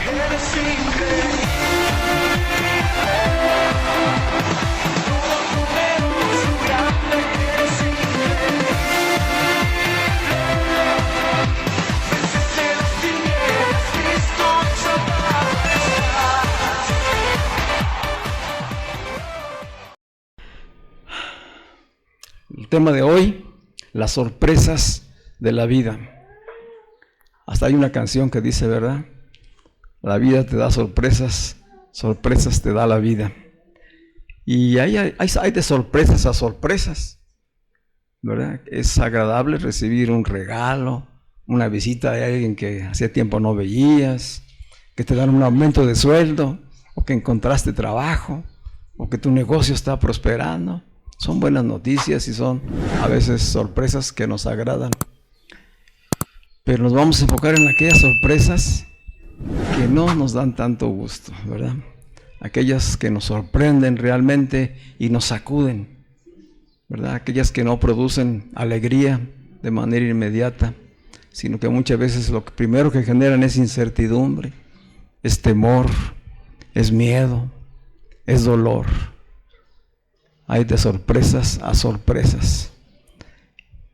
Eres increíble. Todo poderoso, grande, eres increíble. Venciste las tinieblas, Cristo hecho majestad. El tema de hoy, las sorpresas de la vida. Hasta hay una canción que dice, ¿verdad? La vida te da sorpresas, sorpresas te da la vida. Y hay de sorpresas a sorpresas, ¿verdad? Es agradable recibir un regalo, una visita de alguien que hacía tiempo no veías, que te dan un aumento de sueldo, o que encontraste trabajo, o que tu negocio está prosperando. Son buenas noticias y son a veces sorpresas que nos agradan. Pero nos vamos a enfocar en aquellas sorpresas que no nos dan tanto gusto, ¿verdad? Aquellas que nos sorprenden realmente y nos sacuden, ¿verdad? Aquellas que no producen alegría de manera inmediata, sino que muchas veces lo primero que generan es incertidumbre, es temor, es miedo, es dolor. Hay de sorpresas a sorpresas.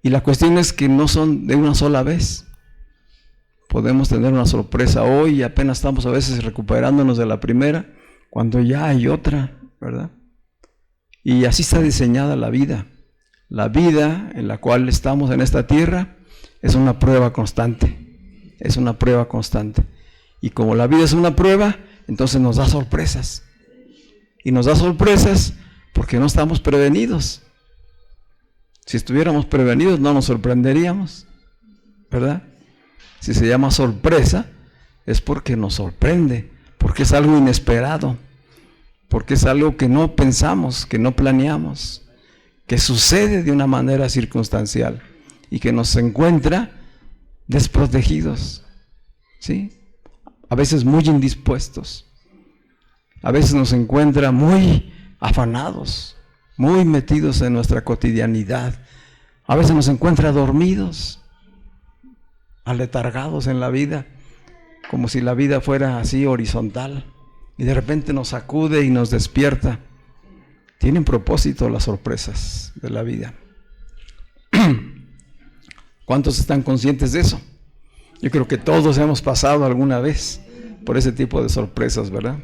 Y la cuestión es que no son de una sola vez. Podemos tener una sorpresa hoy y apenas estamos a veces recuperándonos de la primera, cuando ya hay otra, ¿verdad? Y así está diseñada la vida. La vida en la cual estamos en esta tierra es una prueba constante. Es una prueba constante. Y como la vida es una prueba, entonces nos da sorpresas. Y nos da sorpresas porque no estamos prevenidos. Si estuviéramos prevenidos no nos sorprenderíamos, ¿verdad? Si se llama sorpresa, es porque nos sorprende, porque es algo inesperado, porque es algo que no pensamos, que no planeamos, que sucede de una manera circunstancial y que nos encuentra desprotegidos, ¿sí? A veces muy indispuestos, a veces nos encuentra muy afanados, muy metidos en nuestra cotidianidad, a veces nos encuentra dormidos, aletargados en la vida, como si la vida fuera así horizontal, y de repente nos sacude y nos despierta. Tienen propósito las sorpresas de la vida. ¿Cuántos están conscientes de eso? Yo creo que todos hemos pasado alguna vez por ese tipo de sorpresas, ¿verdad?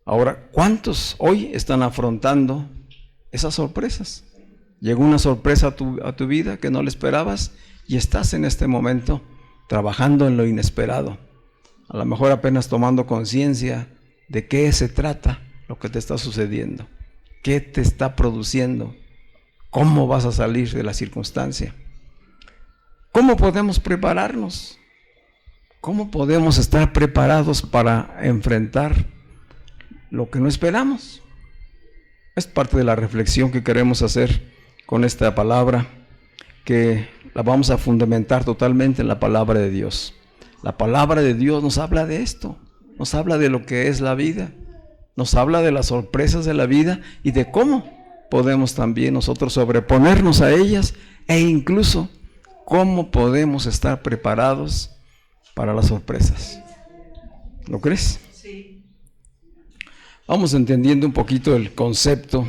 Ahora, ¿cuántos hoy están afrontando esas sorpresas? Llegó una sorpresa a tu vida que no le esperabas y estás en este momento trabajando en lo inesperado. A lo mejor apenas tomando conciencia de qué se trata lo que te está sucediendo, qué te está produciendo, cómo vas a salir de la circunstancia. ¿Cómo podemos prepararnos? ¿Cómo podemos estar preparados para enfrentar lo que no esperamos? Es parte de la reflexión que queremos hacer con esta palabra, que la vamos a fundamentar totalmente en la palabra de Dios. La palabra de Dios nos habla de esto, nos habla de lo que es la vida, nos habla de las sorpresas de la vida y de cómo podemos también nosotros sobreponernos a ellas e incluso cómo podemos estar preparados para las sorpresas. ¿Lo crees? Sí. Vamos entendiendo un poquito el concepto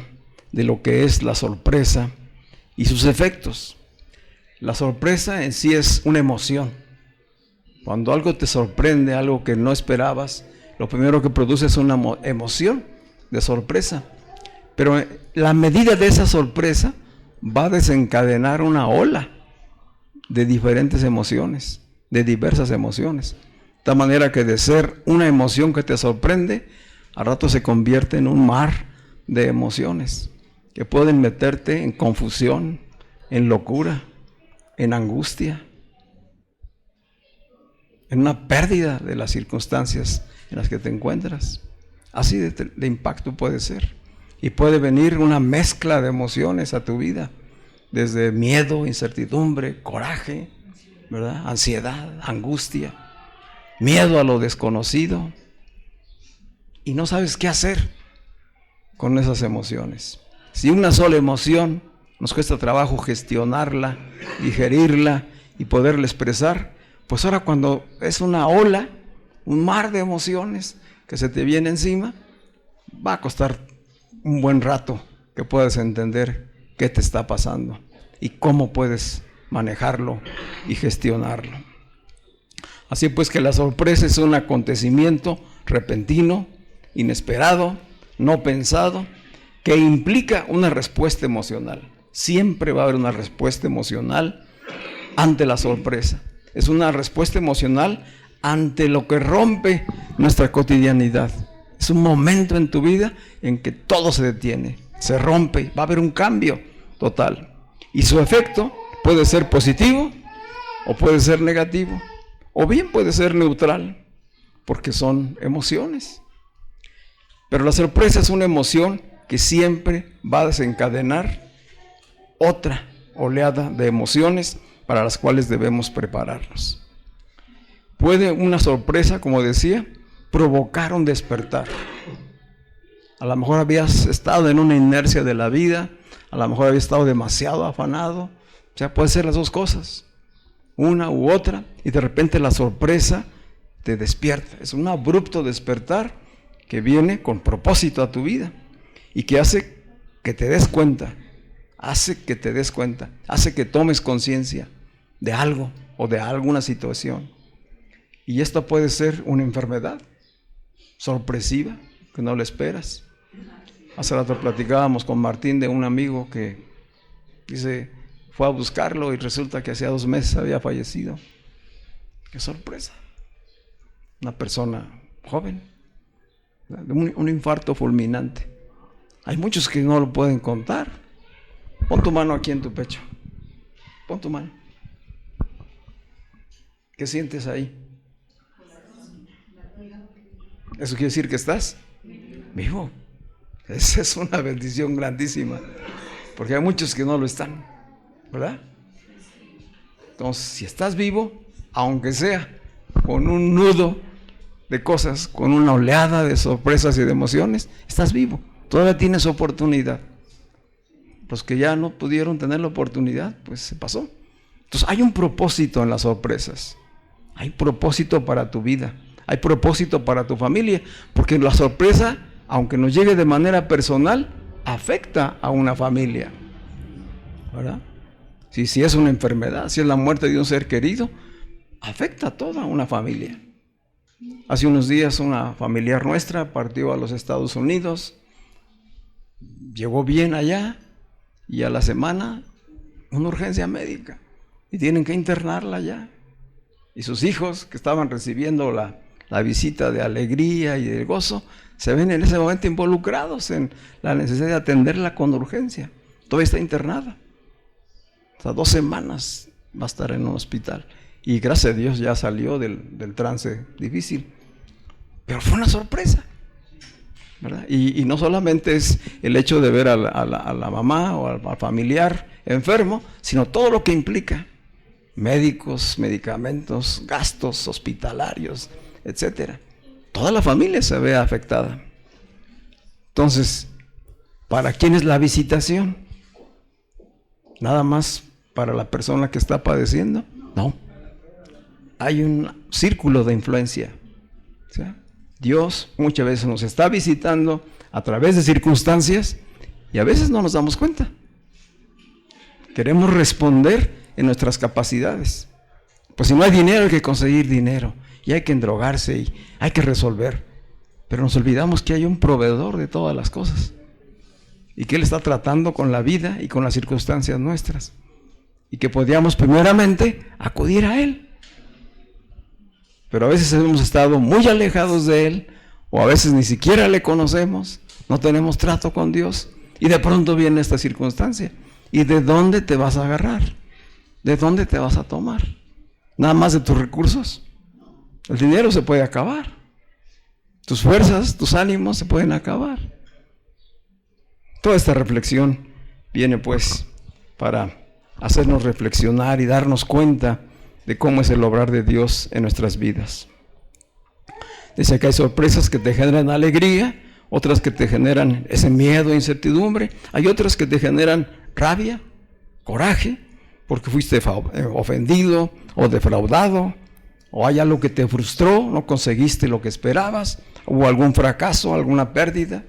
de lo que es la sorpresa y sus efectos. La sorpresa en sí es una emoción. Cuando algo te sorprende, algo que no esperabas, lo primero que produce es una emoción de sorpresa. Pero la medida de esa sorpresa va a desencadenar una ola de diferentes emociones, de diversas emociones. De tal manera que de ser una emoción que te sorprende, al rato se convierte en un mar de emociones que pueden meterte en confusión, en locura, en angustia, en una pérdida de las circunstancias en las que te encuentras. Así de impacto puede ser. Y puede venir una mezcla de emociones a tu vida, desde miedo, incertidumbre, coraje, ¿verdad? Ansiedad, angustia, miedo a lo desconocido. Y no sabes qué hacer con esas emociones. Si una sola emoción nos cuesta trabajo gestionarla, digerirla y poderla expresar, pues ahora cuando es una ola, un mar de emociones que se te viene encima, va a costar un buen rato que puedas entender qué te está pasando y cómo puedes manejarlo y gestionarlo. Así pues que la sorpresa es un acontecimiento repentino, inesperado, no pensado, que implica una respuesta emocional. Siempre va a haber una respuesta emocional ante la sorpresa. Es una respuesta emocional ante lo que rompe nuestra cotidianidad. Es un momento en tu vida en que todo se detiene, se rompe, va a haber un cambio total. Y su efecto puede ser positivo o puede ser negativo, o bien puede ser neutral, porque son emociones. Pero la sorpresa es una emoción que siempre va a desencadenar otra oleada de emociones para las cuales debemos prepararnos. Puede una sorpresa, como decía, provocar un despertar. A lo mejor habías estado en una inercia de la vida, a lo mejor habías estado demasiado afanado, o sea, puede ser las dos cosas, una u otra, y de repente la sorpresa te despierta. Es un abrupto despertar que viene con propósito a tu vida y que hace que te des cuenta, hace que tomes conciencia de algo o de alguna situación. Y esto puede ser una enfermedad sorpresiva que no lo esperas. Hace rato platicábamos con Martín de un amigo que dice, fue a buscarlo y resulta que hacía 2 meses había fallecido. ¡Qué sorpresa! Una persona joven, de un infarto fulminante. Hay muchos que no lo pueden contar. Pon tu mano aquí en tu pecho. Pon tu mano. ¿Qué sientes ahí? Eso quiere decir que estás vivo. Esa es una bendición grandísima, porque hay muchos que no lo están, ¿verdad? Entonces, si estás vivo, aunque sea con un nudo de cosas, con una oleada de sorpresas y de emociones, estás vivo, todavía tienes oportunidad. Los que ya no pudieron tener la oportunidad, pues se pasó. Entonces hay un propósito en las sorpresas, hay propósito para tu vida, hay propósito para tu familia, porque la sorpresa, aunque nos llegue de manera personal, afecta a una familia, ¿verdad? Si es una enfermedad, si es la muerte de un ser querido, afecta a toda una familia. Hace unos días una familiar nuestra partió a los Estados Unidos, llegó bien allá y a la semana una urgencia médica y tienen que internarla allá. Y sus hijos que estaban recibiendo la visita de alegría y de gozo, se ven en ese momento involucrados en la necesidad de atenderla con urgencia. Todavía está internada. Hasta 2 semanas va a estar en un hospital. Y gracias a Dios ya salió del trance difícil. Pero fue una sorpresa, ¿verdad? Y no solamente es el hecho de ver a la mamá o al familiar enfermo, sino todo lo que implica. Médicos, medicamentos, gastos hospitalarios, etcétera. Toda la familia se ve afectada. Entonces, ¿para quién es la visitación? ¿Nada más para la persona que está padeciendo? No. Hay un círculo de influencia. ¿Sí? Dios muchas veces nos está visitando a través de circunstancias y a veces no nos damos cuenta. Queremos responder en nuestras capacidades. Pues si no hay dinero, hay que conseguir dinero. Y hay que endrogarse y hay que resolver. Pero nos olvidamos que hay un proveedor de todas las cosas. Y que Él está tratando con la vida y con las circunstancias nuestras. Y que podíamos primeramente acudir a Él. Pero a veces hemos estado muy alejados de Él. O a veces ni siquiera le conocemos. No tenemos trato con Dios. Y de pronto viene esta circunstancia. ¿Y de dónde te vas a agarrar? ¿De dónde te vas a tomar? ¿Nada más de tus recursos? El dinero se puede acabar. Tus fuerzas, tus ánimos se pueden acabar. Toda esta reflexión viene pues para hacernos reflexionar y darnos cuenta de cómo es el obrar de Dios en nuestras vidas. Dice que hay sorpresas que te generan alegría, otras que te generan ese miedo e incertidumbre, hay otras que te generan rabia, coraje, porque fuiste ofendido o defraudado, o hay algo que te frustró, no conseguiste lo que esperabas, hubo algún fracaso, alguna pérdida,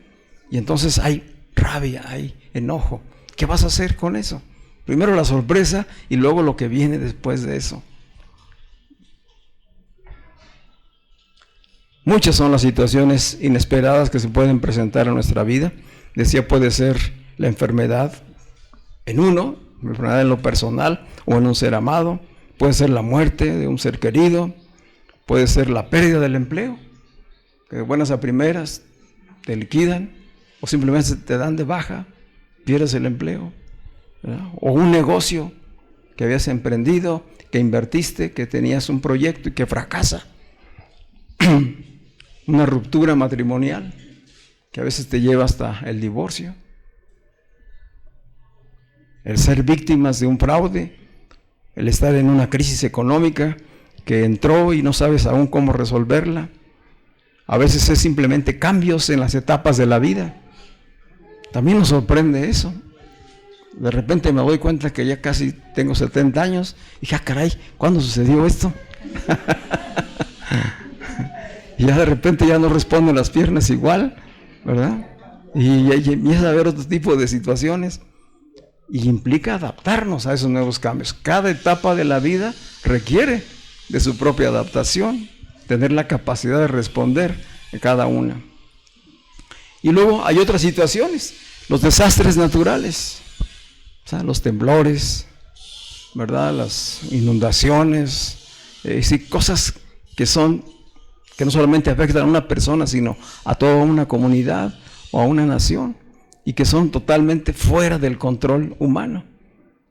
y entonces hay rabia, hay enojo. ¿Qué vas a hacer con eso? Primero la sorpresa y luego lo que viene después de eso. Muchas son las situaciones inesperadas que se pueden presentar en nuestra vida. Decía, puede ser la enfermedad en uno, la enfermedad en lo personal o en un ser amado. Puede ser la muerte de un ser querido. Puede ser la pérdida del empleo, que de buenas a primeras te liquidan o simplemente te dan de baja, pierdes el empleo, ¿verdad? O un negocio que habías emprendido, que invertiste, que tenías un proyecto y que fracasa. Una ruptura matrimonial que a veces te lleva hasta el divorcio. El ser víctimas de un fraude, el estar en una crisis económica que entró y no sabes aún cómo resolverla. A veces es simplemente cambios en las etapas de la vida. También nos sorprende eso. De repente me doy cuenta que ya casi tengo 70 años y dije, caray, ¿cuándo sucedió esto? Y ya de repente ya no responden las piernas igual, ¿verdad? Y empieza a haber otro tipo de situaciones. Y implica adaptarnos a esos nuevos cambios. Cada etapa de la vida requiere de su propia adaptación, tener la capacidad de responder en cada una. Y luego hay otras situaciones, los desastres naturales, o sea, los temblores, ¿verdad? Las inundaciones, sí, cosas que no solamente afectan a una persona, sino a toda una comunidad o a una nación, y que son totalmente fuera del control humano,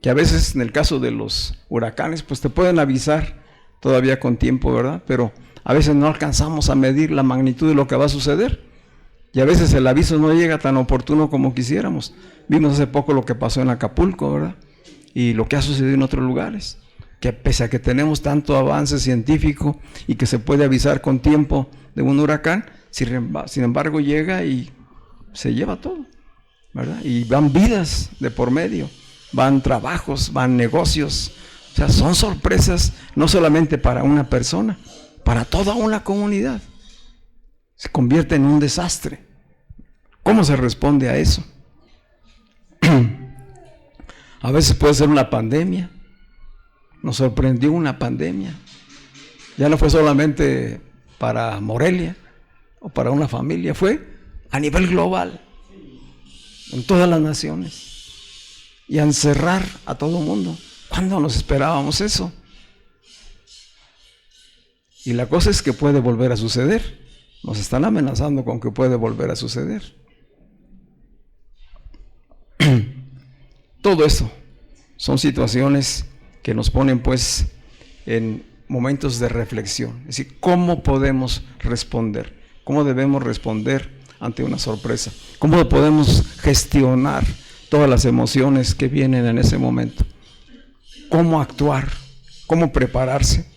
que a veces en el caso de los huracanes pues te pueden avisar todavía con tiempo, ¿verdad? Pero a veces no alcanzamos a medir la magnitud de lo que va a suceder, y a veces el aviso no llega tan oportuno como quisiéramos. Vimos hace poco lo que pasó en Acapulco, ¿verdad? Y lo que ha sucedido en otros lugares, que pese a que tenemos tanto avance científico y que se puede avisar con tiempo de un huracán, sin embargo llega y se lleva todo, ¿verdad? Y van vidas de por medio, van trabajos, van negocios. O sea, son sorpresas no solamente para una persona, para toda una comunidad. Se convierte en un desastre. ¿Cómo se responde a eso? A veces puede ser una pandemia. Nos sorprendió una pandemia. Ya no fue solamente para Morelia o para una familia, fue a nivel global, en todas las naciones, y a encerrar a todo el mundo. ¿Cuándo nos esperábamos eso? Y la cosa es que puede volver a suceder. Nos están amenazando con que puede volver a suceder. Todo eso son situaciones que nos ponen pues en momentos de reflexión. Es decir, ¿cómo podemos responder? ¿Cómo debemos responder ante una sorpresa? ¿Cómo podemos gestionar todas las emociones que vienen en ese momento? ¿Cómo actuar? ¿Cómo prepararse?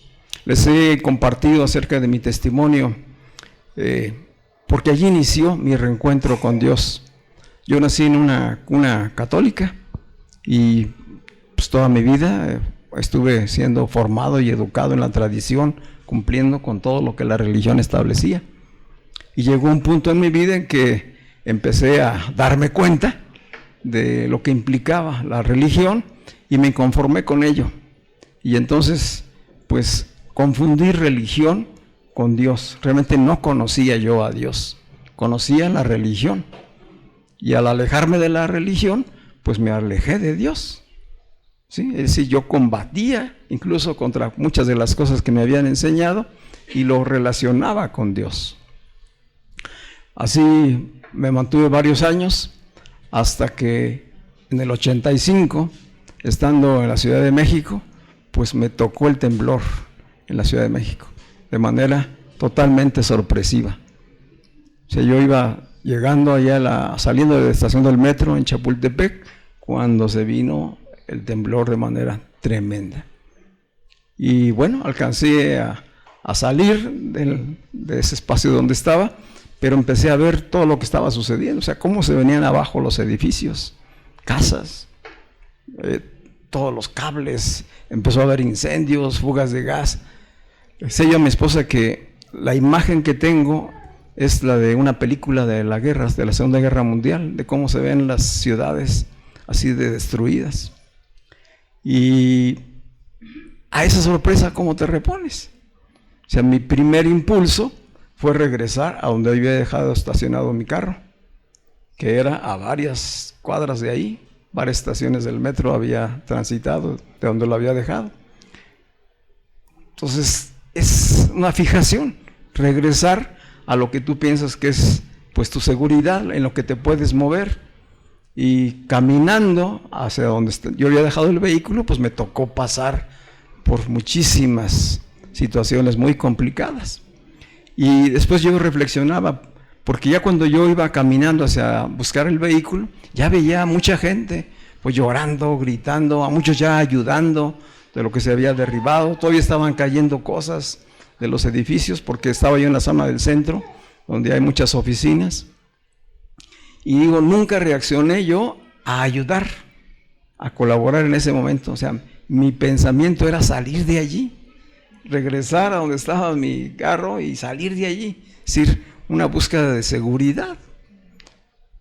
Les he compartido acerca de mi testimonio, porque allí inició mi reencuentro con Dios. Yo nací en una cuna católica y pues toda mi vida estuve siendo formado y educado en la tradición, cumpliendo con todo lo que la religión establecía. Y llegó un punto en mi vida en que empecé a darme cuenta de lo que implicaba la religión y me conformé con ello. Y entonces, pues, confundí religión con Dios. Realmente no conocía yo a Dios, conocía la religión. Y al alejarme de la religión, pues me alejé de Dios. ¿Sí? Es decir, yo combatía incluso contra muchas de las cosas que me habían enseñado y lo relacionaba con Dios. Así me mantuve varios años hasta que en el 85, estando en la Ciudad de México, pues me tocó el temblor en la Ciudad de México, de manera totalmente sorpresiva. O sea, yo iba llegando allá, saliendo de la estación del metro en Chapultepec, cuando se vino el temblor de manera tremenda. Y bueno, alcancé a salir de ese espacio donde estaba, pero empecé a ver todo lo que estaba sucediendo, o sea, cómo se venían abajo los edificios, casas, todos los cables, empezó a haber incendios, fugas de gas. Sé yo a mi esposa que la imagen que tengo es la de una película de la guerra, de la Segunda Guerra Mundial, de cómo se ven las ciudades así de destruidas. Y a esa sorpresa, ¿cómo te repones? O sea, mi primer impulso fue regresar a donde había dejado estacionado mi carro, que era a varias cuadras de ahí, varias estaciones del metro había transitado de donde lo había dejado. Entonces, es una fijación, regresar a lo que tú piensas que es pues tu seguridad, en lo que te puedes mover. Y caminando hacia donde yo había dejado el vehículo, pues me tocó pasar por muchísimas situaciones muy complicadas. Y después yo reflexionaba, porque ya cuando yo iba caminando hacia buscar el vehículo, ya veía a mucha gente pues llorando, gritando, a muchos ya ayudando de lo que se había derribado. Todavía estaban cayendo cosas de los edificios, porque estaba yo en la zona del centro, donde hay muchas oficinas. Y digo, nunca reaccioné yo a ayudar, a colaborar en ese momento. O sea, mi pensamiento era salir de allí, regresar a donde estaba mi carro y salir de allí. Es decir, una búsqueda de seguridad.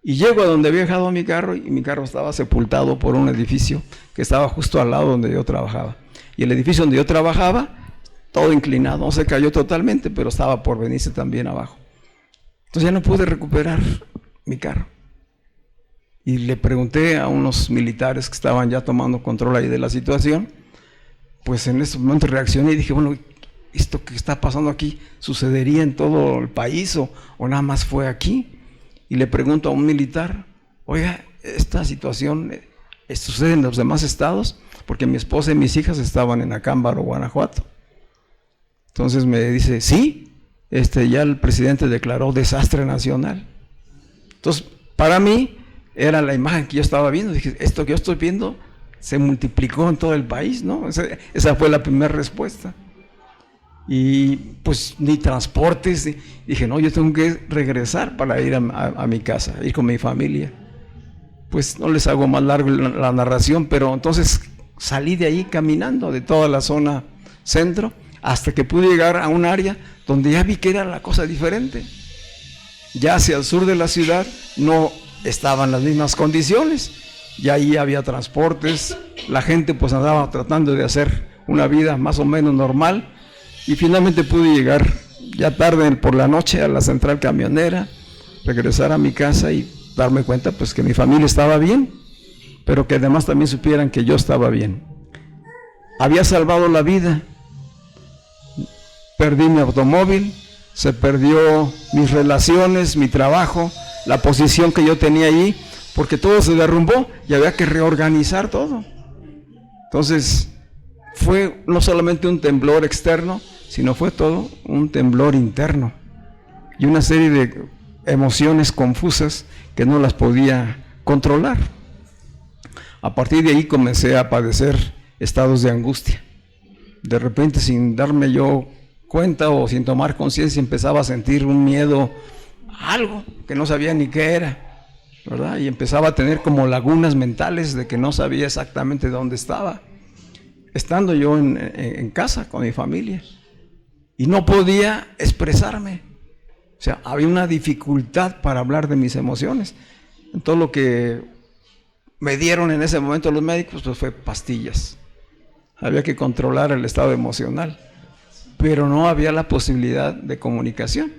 Y llego a donde había dejado mi carro y mi carro estaba sepultado por un edificio que estaba justo al lado donde yo trabajaba. Y el edificio donde yo trabajaba, todo inclinado, no se cayó totalmente, pero estaba por venirse también abajo. Entonces ya no pude recuperar mi carro. Y le pregunté a unos militares que estaban ya tomando control ahí de la situación. Pues en ese momento reaccioné y dije, bueno, ¿esto que está pasando aquí sucedería en todo el país o nada más fue aquí? Y le pregunto a un militar, oiga, ¿esta situación sucede en los demás estados? Porque mi esposa y mis hijas estaban en Acámbaro, Guanajuato. Entonces me dice, sí, ya el presidente declaró desastre nacional. Entonces, para mí, era la imagen que yo estaba viendo. Dije, esto que yo estoy viendo se multiplicó en todo el país, ¿no? Esa fue la primera respuesta. Y pues ni transportes. Dije, no, yo tengo que regresar para ir a mi casa, ir con mi familia. Pues no les hago más largo la narración, pero entonces salí de ahí caminando de toda la zona centro hasta que pude llegar a un área donde ya vi que era la cosa diferente. Ya hacia el sur de la ciudad no estaban las mismas condiciones, ya ahí había transportes, la gente pues andaba tratando de hacer una vida más o menos normal, y finalmente pude llegar ya tarde por la noche a la central camionera, regresar a mi casa y darme cuenta pues que mi familia estaba bien, pero que además también supieran que yo estaba bien. Había salvado la vida, perdí mi automóvil, se perdió mis relaciones, mi trabajo, la posición que yo tenía allí, porque todo se derrumbó y había que reorganizar todo. Entonces, fue no solamente un temblor externo, sino fue todo un temblor interno y una serie de emociones confusas que no las podía controlar. A partir de ahí comencé a padecer estados de angustia. De repente, sin darme yo cuenta o sin tomar conciencia, empezaba a sentir un miedo a algo que no sabía ni qué era, ¿verdad? Y empezaba a tener como lagunas mentales de que no sabía exactamente dónde estaba, estando yo en casa con mi familia, y no podía expresarme. O sea, había una dificultad para hablar de mis emociones. Todo lo que me dieron en ese momento los médicos pues fue pastillas. Había que controlar el estado emocional, pero no había la posibilidad de comunicación.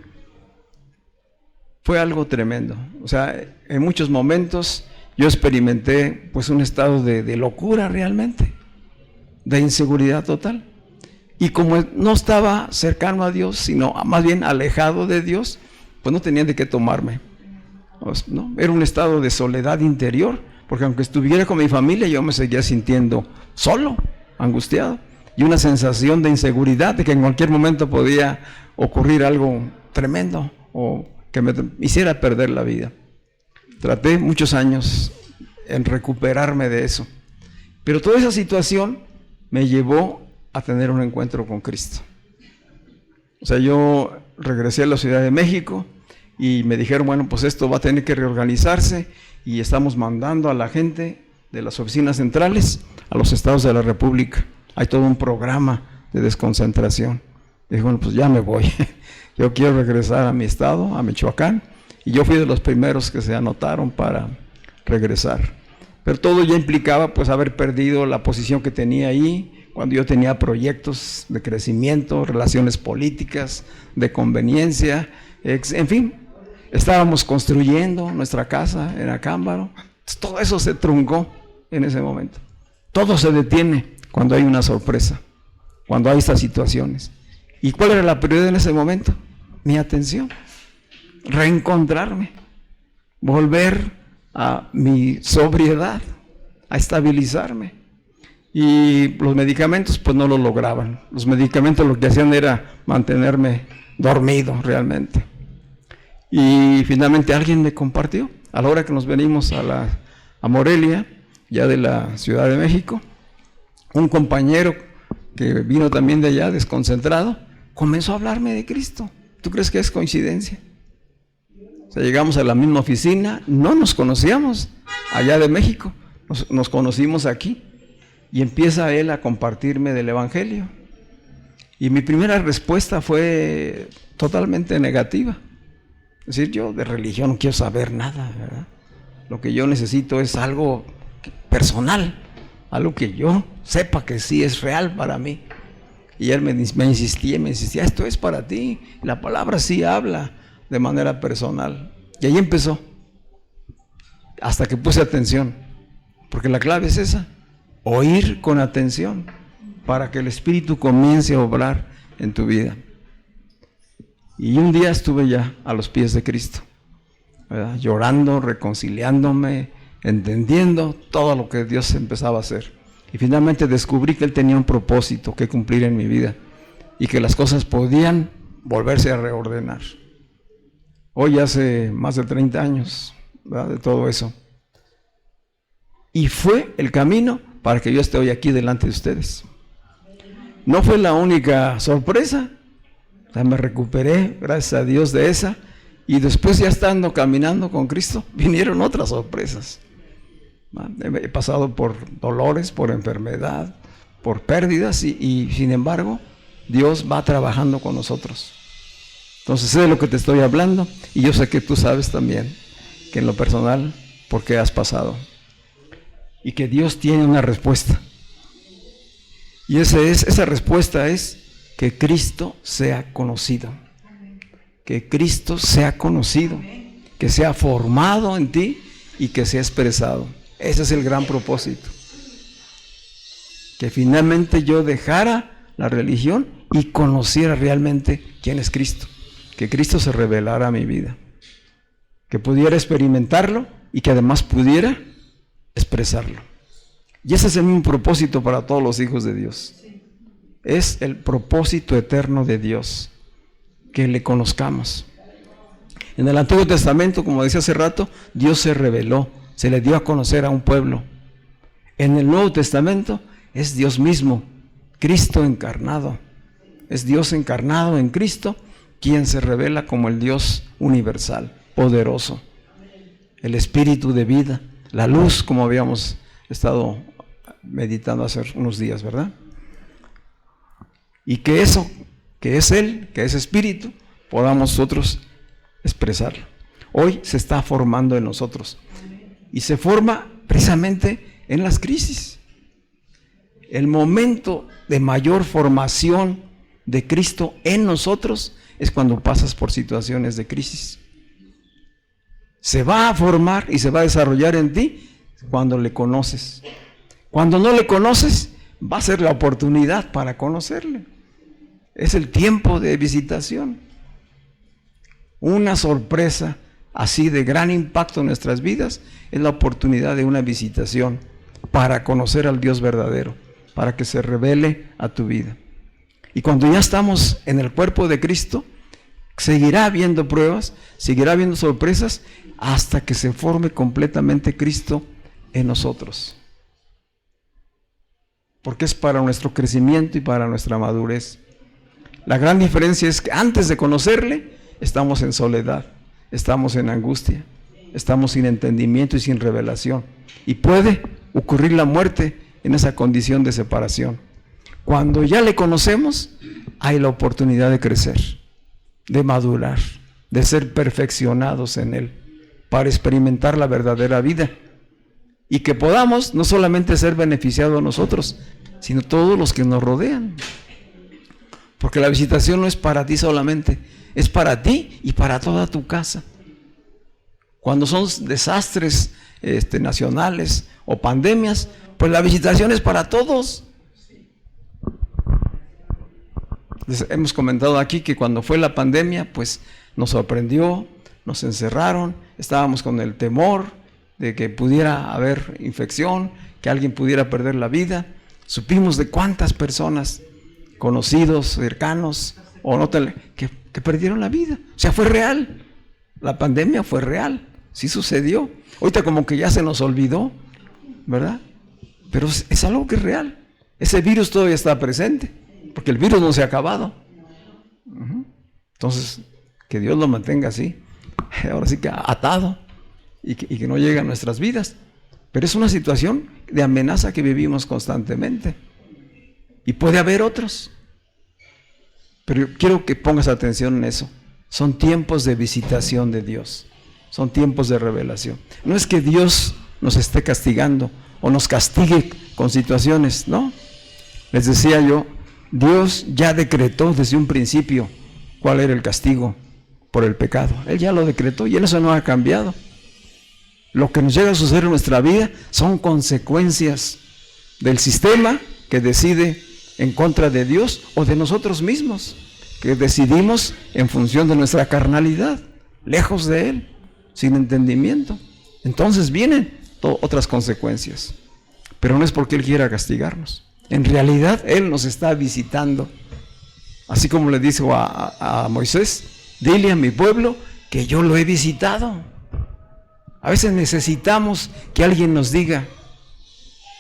Fue algo tremendo. O sea, en muchos momentos yo experimenté pues un estado de locura realmente, de inseguridad total. Y como no estaba cercano a Dios, sino más bien alejado de Dios, pues no tenían de qué tomarme, ¿no? Era un estado de soledad interior, porque aunque estuviera con mi familia, yo me seguía sintiendo solo, angustiado, y una sensación de inseguridad, de que en cualquier momento podía ocurrir algo tremendo, o que me hiciera perder la vida. Traté muchos años en recuperarme de eso, pero toda esa situación me llevó a tener un encuentro con Cristo. O sea, yo regresé a la Ciudad de México y me dijeron, bueno, pues esto va a tener que reorganizarse y estamos mandando a la gente de las oficinas centrales a los estados de la República. Hay todo un programa de desconcentración. Dijo, bueno, pues ya me voy. Yo quiero regresar a mi estado, a Michoacán. Y yo fui de los primeros que se anotaron para regresar. Pero todo ya implicaba pues haber perdido la posición que tenía ahí, cuando yo tenía proyectos de crecimiento, relaciones políticas, de conveniencia, en fin, estábamos construyendo nuestra casa en Acámbaro. Todo eso se truncó en ese momento. Todo se detiene cuando hay una sorpresa, cuando hay estas situaciones. ¿Y cuál era la prioridad en ese momento? Mi atención, reencontrarme, volver a mi sobriedad, a estabilizarme. Y los medicamentos pues no lo lograban. Los medicamentos lo que hacían era mantenerme dormido realmente. Y finalmente alguien me compartió, a la hora que nos venimos a Morelia, ya de la Ciudad de México, un compañero que vino también de allá, desconcentrado, comenzó a hablarme de Cristo. ¿Tú crees que es coincidencia? O sea, llegamos a la misma oficina, no nos conocíamos allá de México, nos conocimos aquí, y empieza él a compartirme del Evangelio. Y mi primera respuesta fue totalmente negativa. Es decir, yo de religión no quiero saber nada, ¿verdad? Lo que yo necesito es algo personal, algo que yo sepa que sí es real para mí. Y él me insistía, esto es para ti, la palabra sí habla de manera personal. Y ahí empezó, hasta que puse atención, porque la clave es esa, oír con atención, para que el Espíritu comience a obrar en tu vida. Y un día estuve ya a los pies de Cristo, ¿verdad? Llorando, reconciliándome, entendiendo todo lo que Dios empezaba a hacer. Y finalmente descubrí que Él tenía un propósito que cumplir en mi vida y que las cosas podían volverse a reordenar. Hoy hace más de 30 años, ¿verdad?, de todo eso. Y fue el camino para que yo esté hoy aquí delante de ustedes. No fue la única sorpresa. O sea, me recuperé, gracias a Dios, de esa. Y después, ya estando caminando con Cristo, vinieron otras sorpresas. He pasado por dolores, por enfermedad, por pérdidas y sin embargo, Dios va trabajando con nosotros. Entonces sé de lo que te estoy hablando y yo sé que tú sabes también que en lo personal, por qué has pasado. Y que Dios tiene una respuesta. Y esa respuesta es que Cristo sea conocido. Que Cristo sea conocido, que sea formado en ti y que sea expresado. Ese es el gran propósito. Que finalmente yo dejara la religión y conociera realmente quién es Cristo. Que Cristo se revelara a mi vida. Que pudiera experimentarlo y que además pudiera expresarlo. Y ese es el mismo propósito para todos los hijos de Dios. Es el propósito eterno de Dios, que le conozcamos. En el Antiguo Testamento, como decía hace rato, Dios se reveló, se le dio a conocer a un pueblo. En el Nuevo Testamento es Dios mismo, Cristo encarnado. Es Dios encarnado en Cristo, quien se revela como el Dios universal, poderoso. El Espíritu de vida, la luz, como habíamos estado meditando hace unos días, ¿verdad? Y que eso, que es Él, que es Espíritu, podamos nosotros expresarlo. Hoy se está formando en nosotros. Y se forma precisamente en las crisis. El momento de mayor formación de Cristo en nosotros es cuando pasas por situaciones de crisis. Se va a formar y se va a desarrollar en ti cuando le conoces. Cuando no le conoces, va a ser la oportunidad para conocerle. Es el tiempo de visitación. Una sorpresa así de gran impacto en nuestras vidas es la oportunidad de una visitación para conocer al Dios verdadero, para que se revele a tu vida. Y cuando ya estamos en el cuerpo de Cristo, seguirá habiendo pruebas, seguirá habiendo sorpresas, hasta que se forme completamente Cristo en nosotros. Porque es para nuestro crecimiento y para nuestra madurez. La gran diferencia es que antes de conocerle, estamos en soledad, estamos en angustia, estamos sin entendimiento y sin revelación. Y puede ocurrir la muerte en esa condición de separación. Cuando ya le conocemos, hay la oportunidad de crecer, de madurar, de ser perfeccionados en Él, para experimentar la verdadera vida. Y que podamos no solamente ser beneficiados nosotros, sino todos los que nos rodean. Porque la visitación no es para ti solamente, es para ti y para toda tu casa. Cuando son desastres nacionales o pandemias, pues la visitación es para todos. Les hemos comentado aquí que cuando fue la pandemia, pues nos sorprendió, nos encerraron, estábamos con el temor de que pudiera haber infección, que alguien pudiera perder la vida. Supimos de cuántas personas, conocidos, cercanos, o no, que perdieron la vida. O sea, fue real. La pandemia fue real, sí sucedió. Ahorita como que ya se nos olvidó, ¿verdad? Pero es algo que es real. Ese virus todavía está presente, porque el virus no se ha acabado. Entonces, que Dios lo mantenga así, ahora sí que atado, y que no llegue a nuestras vidas. Pero es una situación de amenaza que vivimos constantemente. Y puede haber otros. Pero yo quiero que pongas atención en eso. Son tiempos de visitación de Dios. Son tiempos de revelación. No es que Dios nos esté castigando o nos castigue con situaciones, no. Les decía yo, Dios ya decretó desde un principio cuál era el castigo por el pecado. Él ya lo decretó y eso no ha cambiado. Lo que nos llega a suceder en nuestra vida son consecuencias del sistema que decide en contra de Dios o de nosotros mismos, que decidimos en función de nuestra carnalidad, lejos de Él, sin entendimiento. Entonces vienen otras consecuencias, pero no es porque Él quiera castigarnos. En realidad Él nos está visitando, así como le dijo a Moisés: dile a mi pueblo que yo lo he visitado. A veces necesitamos que alguien nos diga,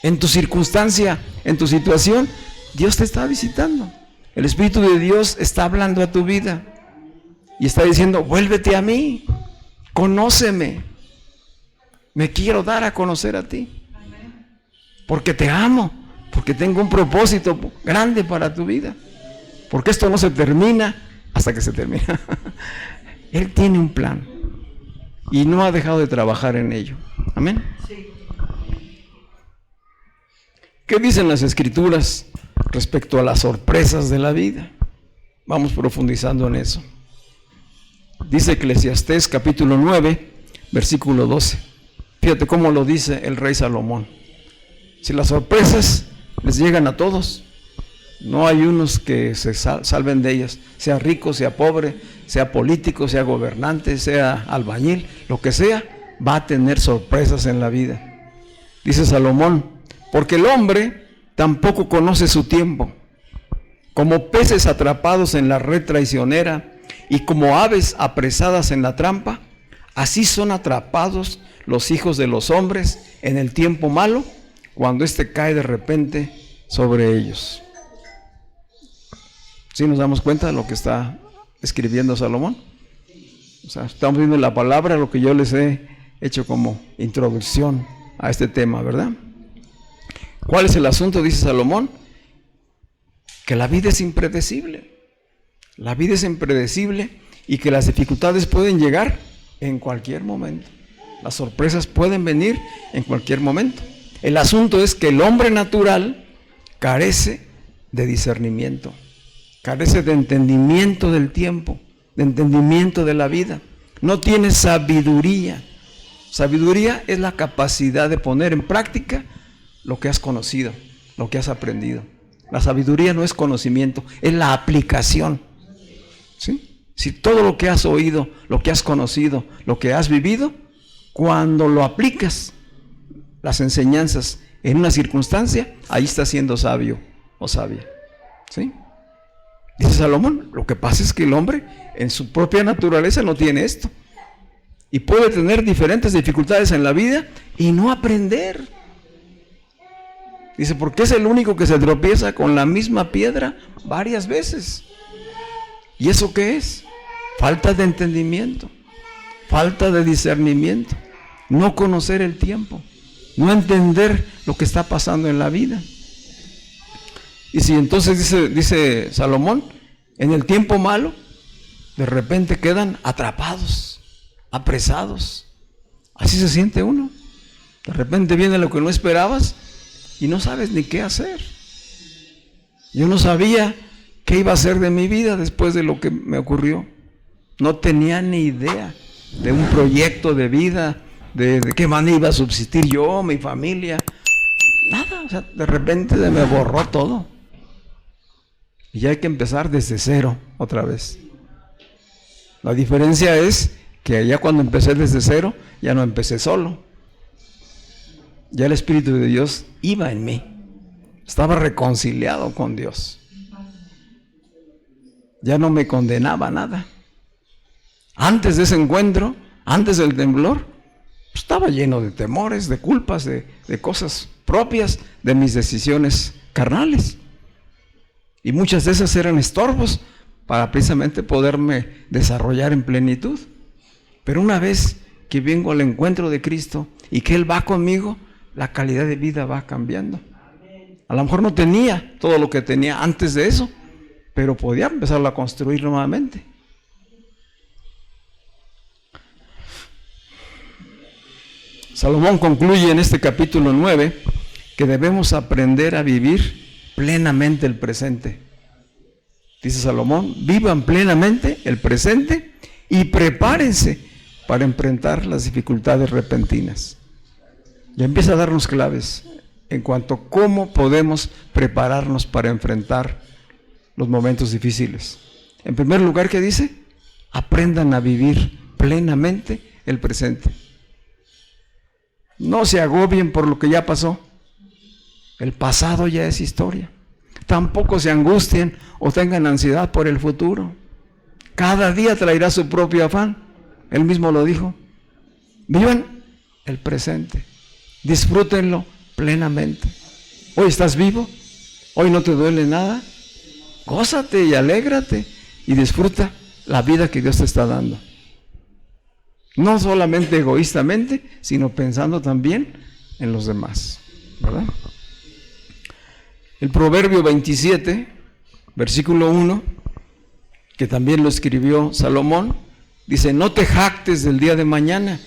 en tu circunstancia, en tu situación, Dios te está visitando. El Espíritu de Dios está hablando a tu vida y está diciendo: vuélvete a mí, conóceme, me quiero dar a conocer a ti, porque te amo, porque tengo un propósito grande para tu vida, porque esto no se termina hasta que se termina. Él tiene un plan y no ha dejado de trabajar en ello. Amén. Sí. ¿Qué dicen las Escrituras respecto a las sorpresas de la vida? Vamos profundizando en eso. Dice Eclesiastés capítulo 9, versículo 12. Fíjate cómo lo dice el rey Salomón. Si las sorpresas les llegan a todos, no hay unos que se salven de ellas, sea rico, sea pobre, sea político, sea gobernante, sea albañil, lo que sea, va a tener sorpresas en la vida. Dice Salomón: porque el hombre tampoco conoce su tiempo. Como peces atrapados en la red traicionera y como aves apresadas en la trampa, así son atrapados los hijos de los hombres en el tiempo malo, cuando éste cae de repente sobre ellos. ¿Sí nos damos cuenta de lo que está escribiendo Salomón? O sea, estamos viendo la palabra, lo que yo les he hecho como introducción a este tema, ¿verdad? ¿Cuál es el asunto? Dice Salomón, que la vida es impredecible. La vida es impredecible y que las dificultades pueden llegar en cualquier momento. Las sorpresas pueden venir en cualquier momento. El asunto es que el hombre natural carece de discernimiento, carece de entendimiento del tiempo, de entendimiento de la vida. No tiene sabiduría. Sabiduría es la capacidad de poner en práctica lo que has conocido, lo que has aprendido. La sabiduría no es conocimiento, es la aplicación. ¿Sí? Si todo lo que has oído, lo que has conocido, lo que has vivido, cuando lo aplicas, las enseñanzas en una circunstancia, ahí estás siendo sabio o sabia. ¿Sí? Dice Salomón, lo que pasa es que el hombre en su propia naturaleza no tiene esto. Y puede tener diferentes dificultades en la vida y no aprender. Dice, porque es el único que se tropieza con la misma piedra varias veces. ¿Y eso qué es? Falta de entendimiento, falta de discernimiento, no conocer el tiempo, no entender lo que está pasando en la vida. Y si entonces dice Salomón En el tiempo malo, de repente quedan atrapados, apresados. Así se siente uno. De repente viene lo que no esperabas y no sabes ni qué hacer. Yo no sabía qué iba a hacer de mi vida después de lo que me ocurrió. No tenía ni idea de un proyecto de vida, de qué manera iba a subsistir yo, mi familia. Nada, o sea, de repente se me borró todo. Y hay que empezar desde cero otra vez. La diferencia es que ya cuando empecé desde cero, ya no empecé solo. Ya el Espíritu de Dios iba en mí. Estaba reconciliado con Dios. Ya no me condenaba a nada. Antes de ese encuentro, antes del temblor, estaba lleno de temores, de culpas, de cosas propias de mis decisiones carnales. Y muchas de esas eran estorbos para precisamente poderme desarrollar en plenitud. Pero una vez que vengo al encuentro de Cristo y que Él va conmigo, la calidad de vida va cambiando. A lo mejor no tenía todo lo que tenía antes de eso, pero podía empezarlo a construir nuevamente. Salomón concluye en este capítulo 9 que debemos aprender a vivir plenamente el presente. Dice Salomón, vivan plenamente el presente y prepárense para enfrentar las dificultades repentinas. Ya empieza a darnos claves en cuanto a cómo podemos prepararnos para enfrentar los momentos difíciles. En primer lugar, ¿qué dice? Aprendan a vivir plenamente el presente. No se agobien por lo que ya pasó. El pasado ya es historia. Tampoco se angustien o tengan ansiedad por el futuro. Cada día traerá su propio afán. Él mismo lo dijo. Vivan el presente. Disfrútenlo plenamente. Hoy estás vivo. Hoy no te duele nada. Gózate y alégrate y disfruta la vida que Dios te está dando. No solamente egoístamente, sino pensando también en los demás, ¿verdad? El Proverbio 27, versículo 1, que también lo escribió Salomón, dice, no te jactes del día de mañana,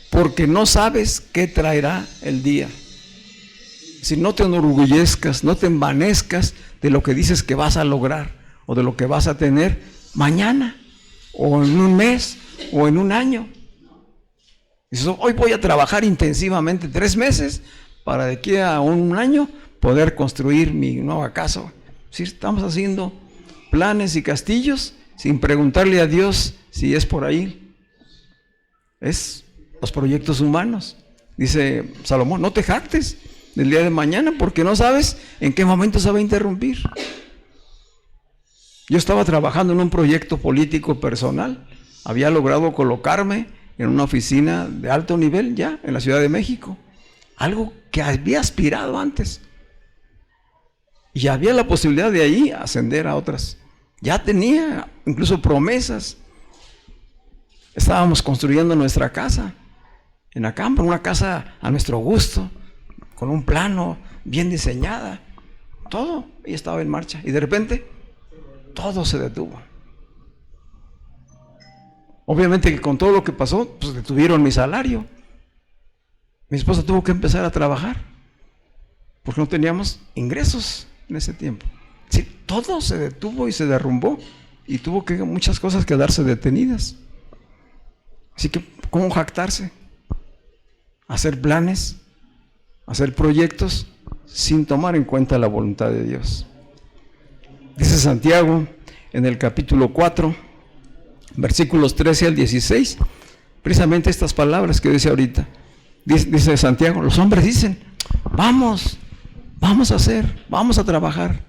porque no sabes qué traerá el día. Si no te enorgullezcas, no te envanezcas de lo que dices que vas a lograr o de lo que vas a tener mañana o en un mes o en un año. Dices, hoy voy a trabajar intensivamente 3 meses para de aquí a un año poder construir mi nueva casa. Si estamos haciendo planes y castillos sin preguntarle a Dios si es por ahí. Es los proyectos humanos. Dice Salomón, no te jactes del día de mañana porque no sabes en qué momento se va a interrumpir. Yo estaba trabajando en un proyecto político personal. Había logrado colocarme en una oficina de alto nivel ya en la Ciudad de México. Algo que había aspirado antes. Y había la posibilidad de ahí ascender a otras. Ya tenía incluso promesas. Estábamos construyendo nuestra casa en Acámbaro, una casa a nuestro gusto, con un plano bien diseñada. Todo y estaba en marcha. Y de repente, todo se detuvo. Obviamente que con todo lo que pasó, pues detuvieron mi salario. Mi esposa tuvo que empezar a trabajar, porque no teníamos ingresos en ese tiempo. Sí, todo se detuvo y se derrumbó, y tuvo que muchas cosas quedarse detenidas. Así que, ¿cómo jactarse? Hacer planes, hacer proyectos, sin tomar en cuenta la voluntad de Dios. Dice Santiago en el capítulo 4, versículos 13 al 16, precisamente estas palabras que dice ahorita. Dice Santiago, los hombres dicen, vamos a hacer, vamos a trabajar,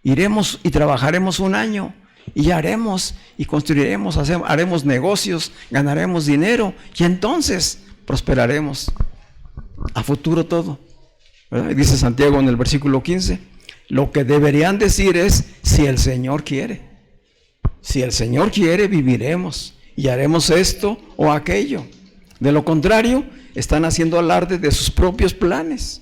iremos y trabajaremos un año, y haremos y construiremos, haremos negocios, ganaremos dinero, y entonces prosperaremos a futuro todo, ¿verdad? Y dice Santiago en el versículo 15, lo que deberían decir es, si el Señor quiere. Si el Señor quiere, viviremos y haremos esto o aquello. De lo contrario, están haciendo alarde de sus propios planes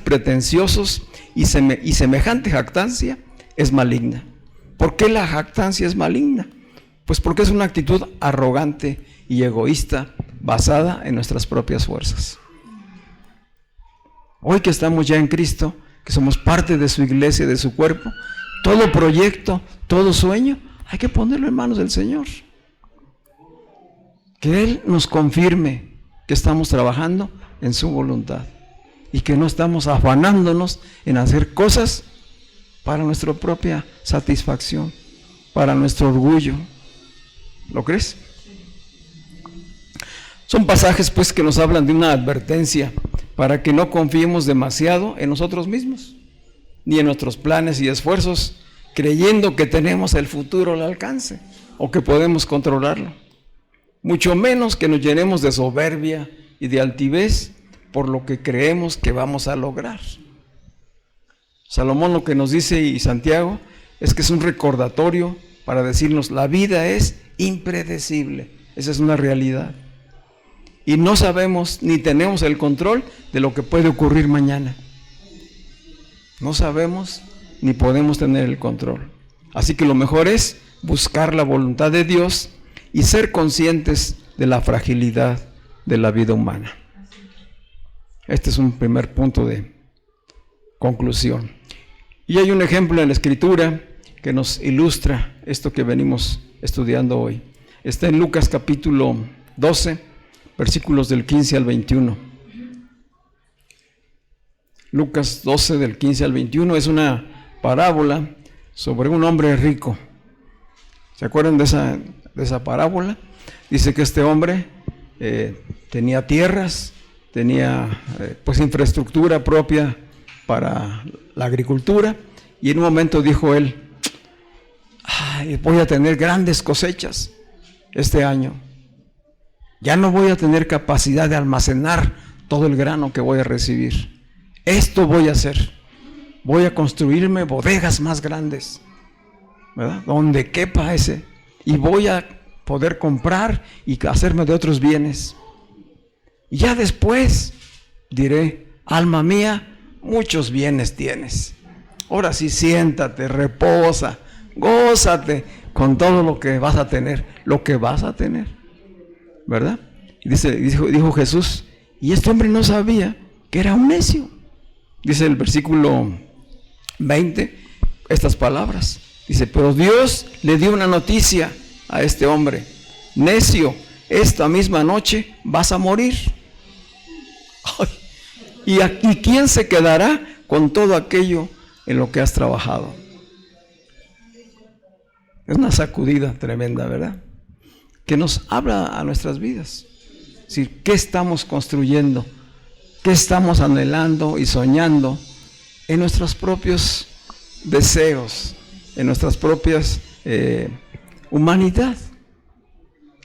pretenciosos y semejante jactancia es maligna. ¿Por qué la jactancia es maligna? Pues porque es una actitud arrogante y egoísta basada en nuestras propias fuerzas. Hoy que estamos ya en Cristo, que somos parte de su iglesia, de su cuerpo, todo proyecto, todo sueño, hay que ponerlo en manos del Señor. Que Él nos confirme que estamos trabajando en su voluntad y que no estamos afanándonos en hacer cosas para nuestra propia satisfacción, para nuestro orgullo. ¿Lo crees? Son pasajes pues que nos hablan de una advertencia para que no confiemos demasiado en nosotros mismos, ni en nuestros planes y esfuerzos, creyendo que tenemos el futuro al alcance o que podemos controlarlo. Mucho menos que nos llenemos de soberbia y de altivez por lo que creemos que vamos a lograr. Salomón lo que nos dice, y Santiago, es que es un recordatorio para decirnos, la vida es impredecible, esa es una realidad. Y no sabemos ni tenemos el control de lo que puede ocurrir mañana. No sabemos ni podemos tener el control. Así que lo mejor es buscar la voluntad de Dios y ser conscientes de la fragilidad de la vida humana. Este es un primer punto de conclusión. Y hay un ejemplo en la Escritura que nos ilustra esto que venimos estudiando hoy. Está en Lucas capítulo 12, versículos del 15 al 21. Lucas 12, del 15 al 21, es una parábola sobre un hombre rico. ¿Se acuerdan de esa parábola? Dice que este hombre tenía tierras, tenía pues infraestructura propia para la agricultura, y en un momento dijo él, voy a tener grandes cosechas este año. Ya no voy a tener capacidad de almacenar todo el grano que voy a recibir. Esto voy a hacer. Voy a construirme bodegas más grandes, ¿verdad? Donde quepa ese. Y voy a poder comprar y hacerme de otros bienes. Y ya después diré, alma mía, muchos bienes tienes. Ahora sí, siéntate, reposa, gózate con todo lo que vas a tener, ¿verdad? Y dijo Jesús, y este hombre no sabía que era un necio. Dice el versículo 20 estas palabras. Dice, pero Dios le dio una noticia a este hombre. Necio, esta misma noche vas a morir. Ay, ¿y quién se quedará con todo aquello en lo que has trabajado? Es una sacudida tremenda, ¿verdad? Que nos habla a nuestras vidas. Es decir, ¿qué estamos construyendo? ¿Qué estamos anhelando y soñando en nuestros propios deseos, en nuestras propias humanidad?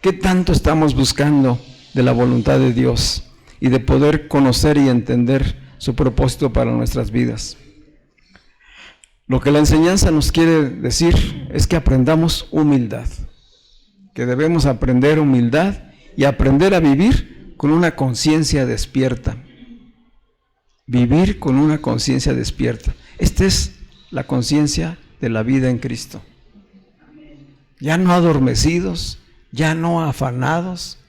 ¿Qué tanto estamos buscando de la voluntad de Dios y de poder conocer y entender su propósito para nuestras vidas? Lo que la enseñanza nos quiere decir es que aprendamos humildad, que debemos aprender humildad y aprender a vivir con una conciencia despierta. Vivir con una conciencia despierta. Esta es la conciencia de la vida en Cristo. Ya no adormecidos, ya no afanados,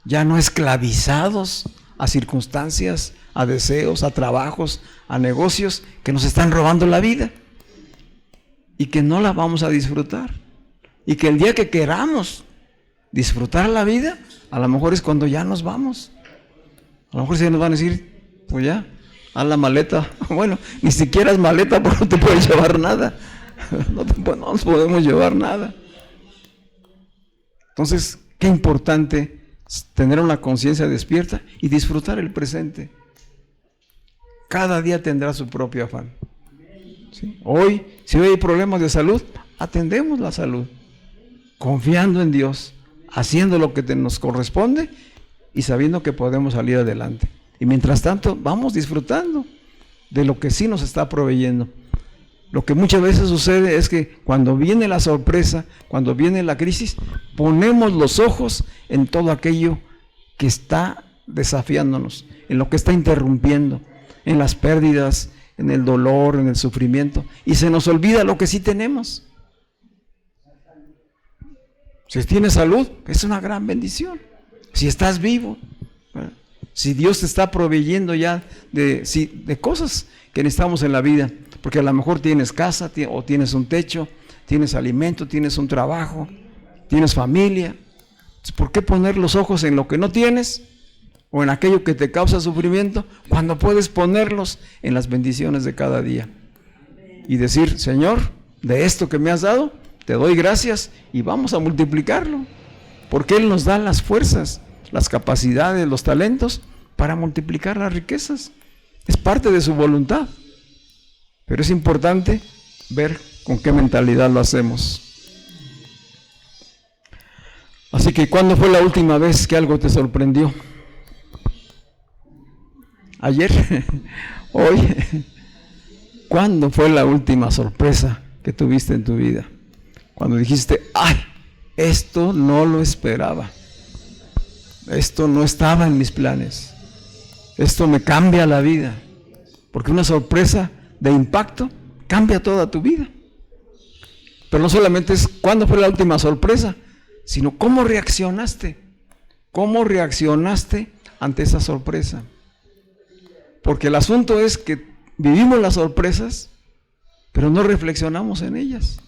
ya no esclavizados a circunstancias, a deseos, a trabajos, a negocios que nos están robando la vida y que no la vamos a disfrutar. Y que el día que queramos disfrutar la vida, a lo mejor es cuando ya nos vamos. A lo mejor se nos van a decir, pues ya, haz la maleta. Bueno, ni siquiera es maleta porque no te puedes llevar nada. No nos podemos llevar nada. Entonces, qué importante tener una conciencia despierta y disfrutar el presente. Cada día tendrá su propio afán. ¿Sí? Hoy, si hoy hay problemas de salud, atendemos la salud, confiando en Dios, haciendo lo que nos corresponde y sabiendo que podemos salir adelante. Y mientras tanto, vamos disfrutando de lo que sí nos está proveyendo. Lo que muchas veces sucede es que cuando viene la sorpresa, cuando viene la crisis, ponemos los ojos en todo aquello que está desafiándonos, en lo que está interrumpiendo, en las pérdidas, en el dolor, en el sufrimiento, y se nos olvida lo que sí tenemos. Si tienes salud, es una gran bendición. Si estás vivo, ¿verdad? Si Dios te está proveyendo ya de cosas que necesitamos en la vida, porque a lo mejor tienes casa, o tienes un techo, tienes alimento, tienes un trabajo, tienes familia. ¿Por qué poner los ojos en lo que no tienes o en aquello que te causa sufrimiento cuando puedes ponerlos en las bendiciones de cada día? Y decir, Señor, de esto que me has dado, te doy gracias y vamos a multiplicarlo. Porque Él nos da las fuerzas, las capacidades, los talentos para multiplicar las riquezas. Es parte de su voluntad. Pero es importante ver con qué mentalidad lo hacemos. Así que, ¿cuándo fue la última vez que algo te sorprendió? ¿Ayer? ¿Hoy? ¿Cuándo fue la última sorpresa que tuviste en tu vida? Cuando dijiste, ¡ay! Esto no lo esperaba. Esto no estaba en mis planes. Esto me cambia la vida. Porque una sorpresa de impacto cambia toda tu vida. Pero no solamente es cuándo fue la última sorpresa, sino cómo reaccionaste. ¿Cómo reaccionaste ante esa sorpresa? Porque el asunto es que vivimos las sorpresas, pero no reflexionamos en ellas.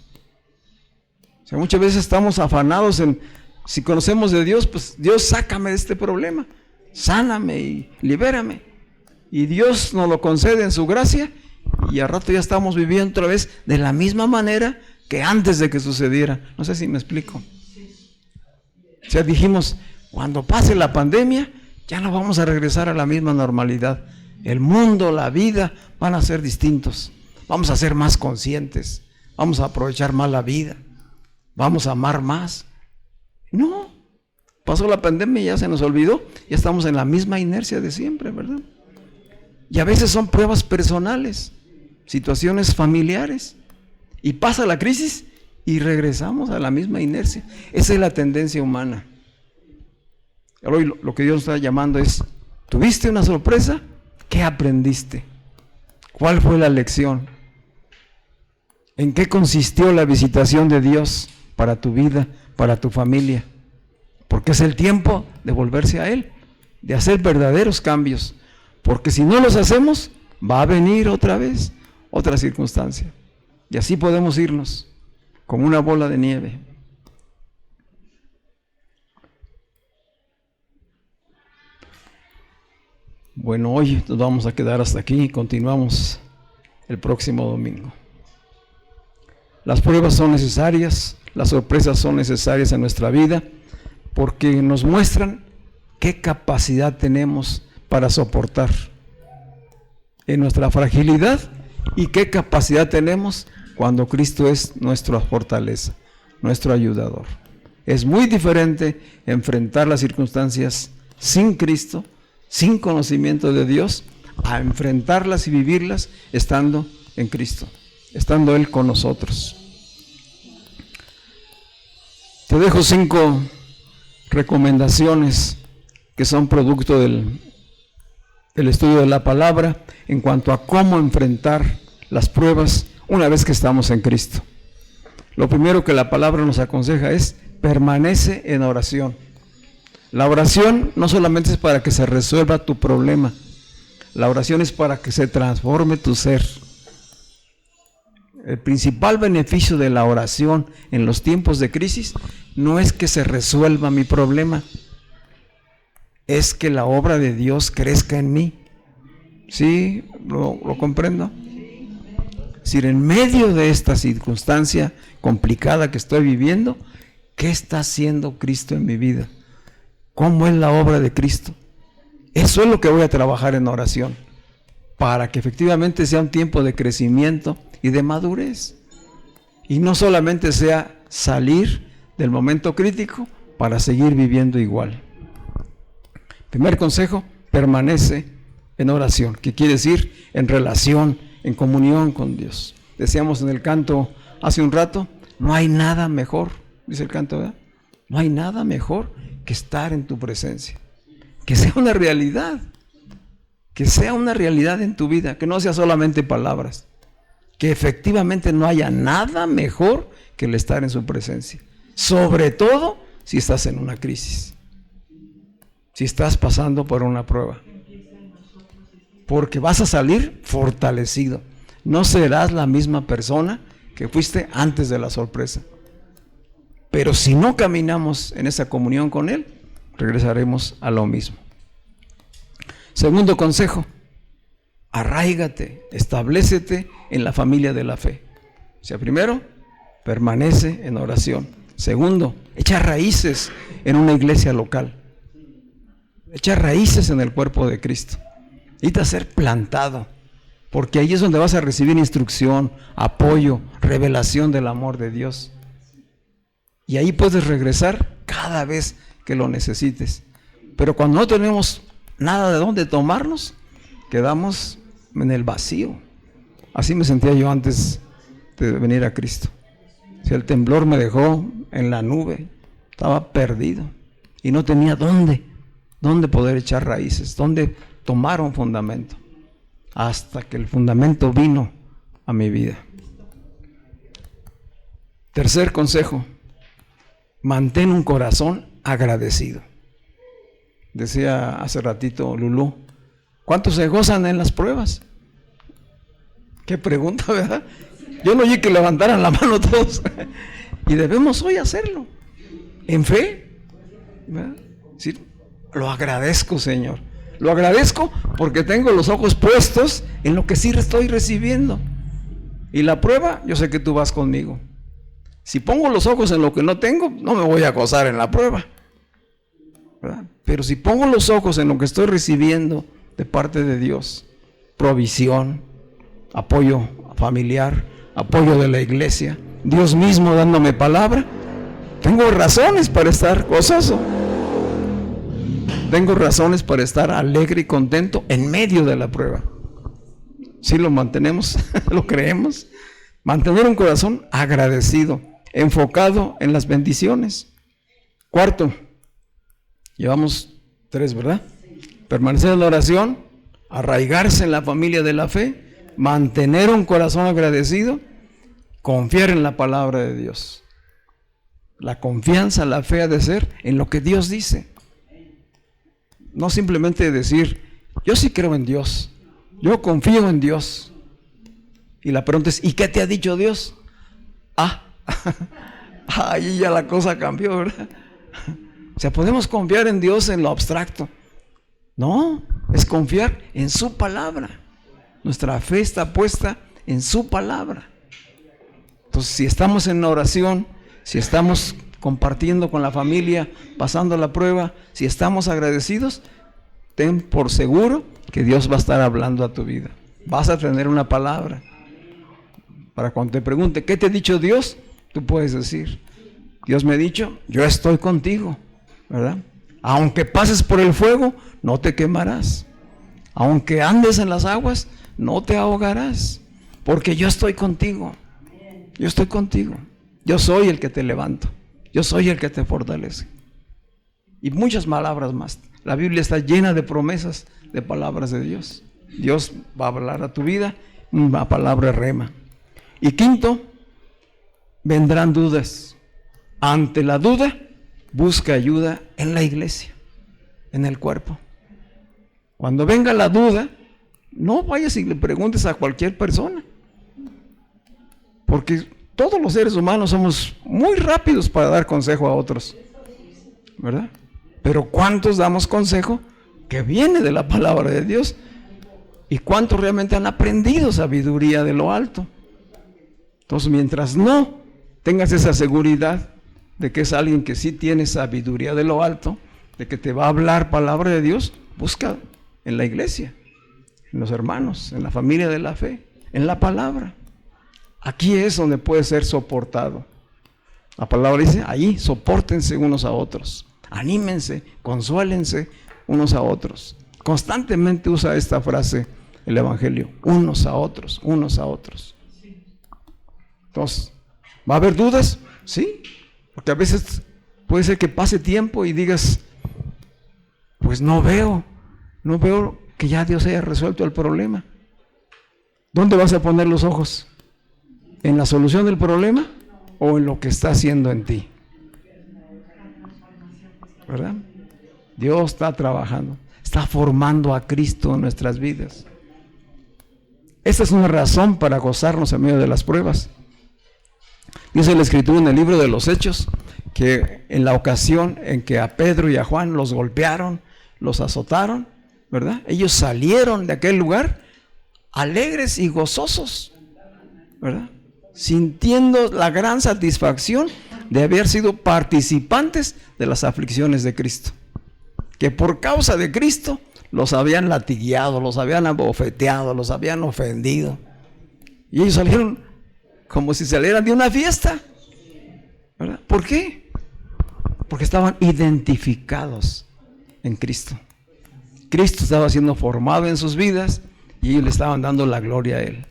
O sea, muchas veces estamos afanados en, si conocemos de Dios, pues Dios, sácame de este problema, sáname y libérame. Y Dios nos lo concede en su gracia, y al rato ya estamos viviendo otra vez de la misma manera que antes de que sucediera. No sé si me explico. O sea, dijimos, cuando pase la pandemia, ya no vamos a regresar a la misma normalidad. El mundo, la vida van a ser distintos. Vamos a ser más conscientes. Vamos a aprovechar más la vida. Vamos a amar más. No, pasó la pandemia y ya se nos olvidó. Ya estamos en la misma inercia de siempre, ¿verdad? Y a veces son pruebas personales, situaciones familiares. Y pasa la crisis y regresamos a la misma inercia. Esa es la tendencia humana. Hoy lo que Dios está llamando es, ¿tuviste una sorpresa? ¿Qué aprendiste? ¿Cuál fue la lección? ¿En qué consistió la visitación de Dios para tu vida, para tu familia? Porque es el tiempo de volverse a Él, de hacer verdaderos cambios. Porque si no los hacemos, va a venir otra vez otra circunstancia. Y así podemos irnos como una bola de nieve. Bueno, hoy nos vamos a quedar hasta aquí y continuamos el próximo domingo. Las pruebas son necesarias, las sorpresas son necesarias en nuestra vida porque nos muestran qué capacidad tenemos para soportar en nuestra fragilidad y qué capacidad tenemos cuando Cristo es nuestra fortaleza, nuestro ayudador. Es muy diferente enfrentar las circunstancias sin Cristo, sin conocimiento de Dios, a enfrentarlas y vivirlas estando en Cristo, estando Él con nosotros. Te dejo 5 recomendaciones que son producto del estudio de la palabra en cuanto a cómo enfrentar las pruebas una vez que estamos en Cristo. Lo primero que la palabra nos aconseja es permanece en oración. La oración no solamente es para que se resuelva tu problema, la oración es para que se transforme tu ser. El principal beneficio de la oración en los tiempos de crisis no es que se resuelva mi problema, es que la obra de Dios crezca en mí. ¿Sí? ¿Lo comprendo? Es decir, en medio de esta circunstancia complicada que estoy viviendo, ¿qué está haciendo Cristo en mi vida? ¿Cómo es la obra de Cristo? Eso es lo que voy a trabajar en oración, para que efectivamente sea un tiempo de crecimiento y de madurez. Y no solamente sea salir del momento crítico para seguir viviendo igual. Primer consejo, permanece en oración, que quiere decir en relación, en comunión con Dios. Decíamos en el canto hace un rato, no hay nada mejor, dice el canto, ¿verdad? No hay nada mejor que estar en tu presencia. Que sea una realidad. Que sea una realidad en tu vida, que no sea solamente palabras. Que efectivamente no haya nada mejor que el estar en su presencia. Sobre todo si estás en una crisis, si estás pasando por una prueba. Porque vas a salir fortalecido. No serás la misma persona que fuiste antes de la sorpresa. Pero si no caminamos en esa comunión con Él, regresaremos a lo mismo. Segundo consejo, arráigate, establécete en la familia de la fe. O sea, primero, permanece en oración. Segundo, echa raíces en una iglesia local. Echa raíces en el cuerpo de Cristo. Necesitas ser plantado, porque ahí es donde vas a recibir instrucción, apoyo, revelación del amor de Dios. Y ahí puedes regresar cada vez que lo necesites. Pero cuando no tenemos nada de dónde tomarnos, quedamos en el vacío. Así me sentía yo antes de venir a Cristo. Si el temblor me dejó en la nube, estaba perdido y no tenía dónde poder echar raíces, dónde tomar un fundamento, hasta que el fundamento vino a mi vida. Tercer consejo, mantén un corazón agradecido. Decía hace ratito Lulú, ¿cuántos se gozan en las pruebas? Qué pregunta, ¿verdad? Yo no oí que levantaran la mano todos. Y debemos hoy hacerlo, en fe, ¿verdad? Sí, lo agradezco, Señor. Lo agradezco porque tengo los ojos puestos en lo que sí estoy recibiendo. Y la prueba, yo sé que tú vas conmigo. Si pongo los ojos en lo que no tengo, no me voy a gozar en la prueba, ¿verdad? Pero si pongo los ojos en lo que estoy recibiendo de parte de Dios, provisión, apoyo familiar, apoyo de la iglesia, Dios mismo dándome palabra, tengo razones para estar gozoso. Tengo razones para estar alegre y contento en medio de la prueba. Si lo mantenemos, lo creemos. Mantener un corazón agradecido, enfocado en las bendiciones. Cuarto, llevamos 3, ¿verdad? Permanecer en la oración, arraigarse en la familia de la fe, mantener un corazón agradecido, confiar en la palabra de Dios. La confianza, la fe ha de ser en lo que Dios dice. No simplemente decir, yo sí creo en Dios, yo confío en Dios. Y la pregunta es, ¿y qué te ha dicho Dios? Ahí ya la cosa cambió, ¿verdad? O sea, podemos confiar en Dios en lo abstracto. No, es confiar en su palabra. Nuestra fe está puesta en su palabra. Entonces, si estamos en oración, si estamos compartiendo con la familia, pasando la prueba, si estamos agradecidos, ten por seguro que Dios va a estar hablando a tu vida. Vas a tener una palabra. Para cuando te pregunte, ¿qué te ha dicho Dios? Tú puedes decir, Dios me ha dicho, yo estoy contigo, ¿verdad? Aunque pases por el fuego, no te quemarás. Aunque andes en las aguas, no te ahogarás. Porque yo estoy contigo. Yo estoy contigo. Yo soy el que te levanto. Yo soy el que te fortalece. Y muchas palabras más. La Biblia está llena de promesas, de palabras de Dios. Dios va a hablar a tu vida, una palabra rema. Y quinto, vendrán dudas. Ante la duda, busca ayuda en la iglesia, en el cuerpo. Cuando venga la duda, no vayas y le preguntes a cualquier persona. Porque todos los seres humanos somos muy rápidos para dar consejo a otros, ¿verdad? Pero ¿cuántos damos consejo que viene de la palabra de Dios? ¿Y cuántos realmente han aprendido sabiduría de lo alto? Entonces, mientras no tengas esa seguridad de que es alguien que sí tiene sabiduría de lo alto, de que te va a hablar palabra de Dios, busca en la iglesia, en los hermanos, en la familia de la fe, en la palabra. Aquí es donde puede ser soportado. La palabra dice, ahí sopórtense unos a otros, anímense, consuélense unos a otros. Constantemente usa esta frase el Evangelio, unos a otros, unos a otros. Entonces, ¿va a haber dudas? Sí, porque a veces puede ser que pase tiempo y digas, pues no veo que ya Dios haya resuelto el problema. ¿Dónde vas a poner los ojos? ¿En la solución del problema o en lo que está haciendo en ti? ¿verdad? Dios está trabajando, está formando a Cristo en nuestras vidas. Esta es una razón para gozarnos en medio de las pruebas. Dice la Escritura en el libro de los Hechos que en la ocasión en que a Pedro y a Juan los golpearon, los azotaron, ¿verdad? Ellos salieron de aquel lugar alegres y gozosos, ¿verdad? Sintiendo la gran satisfacción de haber sido participantes de las aflicciones de Cristo. Que por causa de Cristo los habían latigueado, los habían abofeteado, los habían ofendido. Y ellos salieron como si salieran de una fiesta, ¿verdad? ¿Por qué? Porque estaban identificados en Cristo. Cristo estaba siendo formado en sus vidas y ellos le estaban dando la gloria a Él.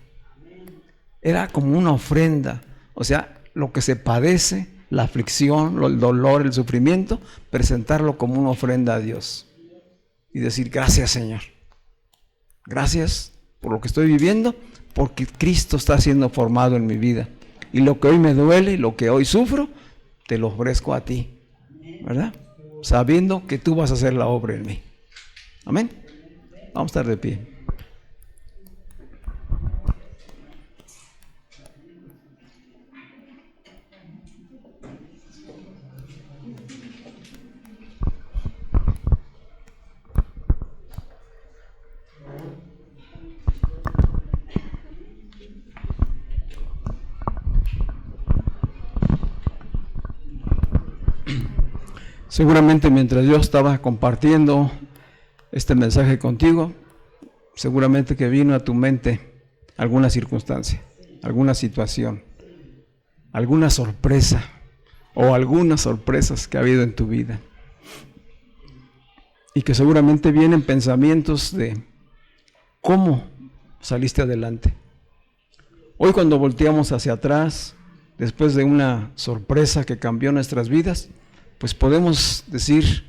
Era como una ofrenda, o sea, lo que se padece, la aflicción, el dolor, el sufrimiento, presentarlo como una ofrenda a Dios y decir: gracias, Señor, gracias por lo que estoy viviendo, porque Cristo está siendo formado en mi vida, y lo que hoy me duele, lo que hoy sufro, te lo ofrezco a ti, ¿verdad? Sabiendo que tú vas a hacer la obra en mí. Amén. Vamos a estar de pie. Seguramente mientras yo estaba compartiendo este mensaje contigo, seguramente que vino a tu mente alguna circunstancia, alguna situación, alguna sorpresa o algunas sorpresas que ha habido en tu vida. Y que seguramente vienen pensamientos de cómo saliste adelante. Hoy, cuando volteamos hacia atrás, después de una sorpresa que cambió nuestras vidas, pues podemos decir: